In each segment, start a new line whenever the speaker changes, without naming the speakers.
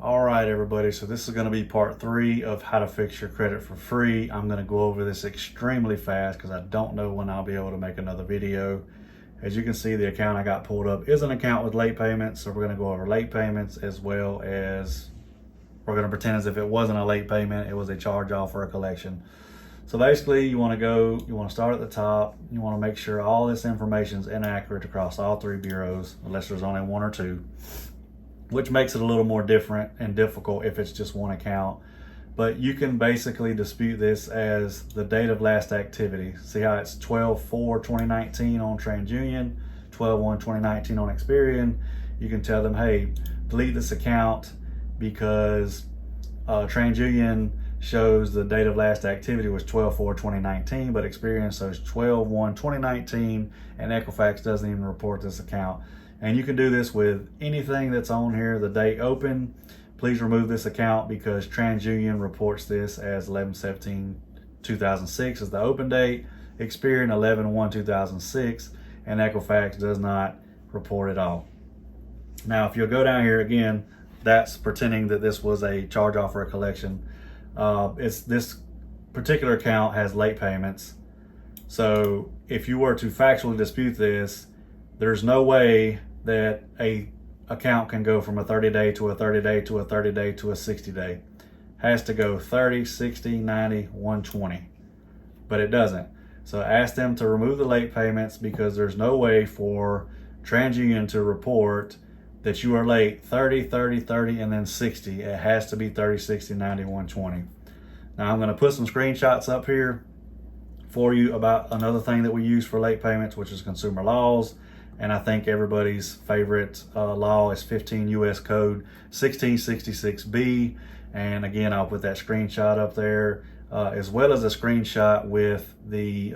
All right, everybody, so this is going to be part 3 of how to fix your credit for free. I'm going to go over this extremely fast because I don't know when I'll be able to make another video. As you can see, the account I got pulled up is an account with late payments, so we're going to go over late payments, as well as we're going to pretend as if it wasn't a late payment, it was a charge off or a collection. So basically, you want to start at the top. You want to make sure all this information is inaccurate across all 3 bureaus, unless there's only 1 or 2. Which makes it a little more different and difficult if it's just 1 account. But you can basically dispute this as the date of last activity. See how it's 12/4/2019 on TransUnion, 12/1/2019 on Experian. You can tell them, hey, delete this account because TransUnion shows the date of last activity was 12/4/2019, but Experian shows 12/1/2019, and Equifax doesn't even report this account. And you can do this with anything that's on here. The date open, please remove this account because TransUnion reports this as 11/17/2006 as the open date, Experian 11/1/2006, and Equifax does not report it all. Now, if you'll go down here again, that's pretending that this was a charge off or a collection. This particular account has late payments. So if you were to factually dispute this, there's no way that a account can go from a 30-day to a 30-day to a 30-day to a 60-day. Has to go 30, 60, 90, 120. But it doesn't. So ask them to remove the late payments because there's no way for TransUnion to report that you are late 30, 30, 30, and then 60. It has to be 30, 60, 90, 120. Now I'm going to put some screenshots up here for you about another thing that we use for late payments, which is consumer laws. And I think everybody's favorite law is 15 U.S. Code 1666B. And again, I'll put that screenshot up there, as well as a screenshot with the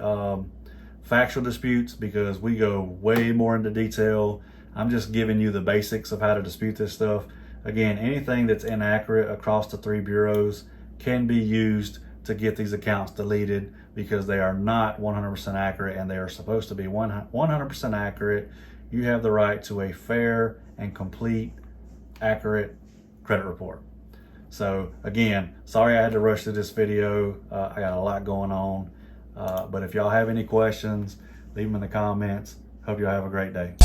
factual disputes, because we go way more into detail. I'm just giving you the basics of how to dispute this stuff. Again, anything that's inaccurate across the 3 bureaus can be used to get these accounts deleted because they are not 100% accurate, and they are supposed to be 100% accurate. You have the right to a fair and complete, accurate credit report. So again, sorry I had to rush through this video. I got a lot going on. But if y'all have any questions, leave them in the comments. Hope y'all have a great day.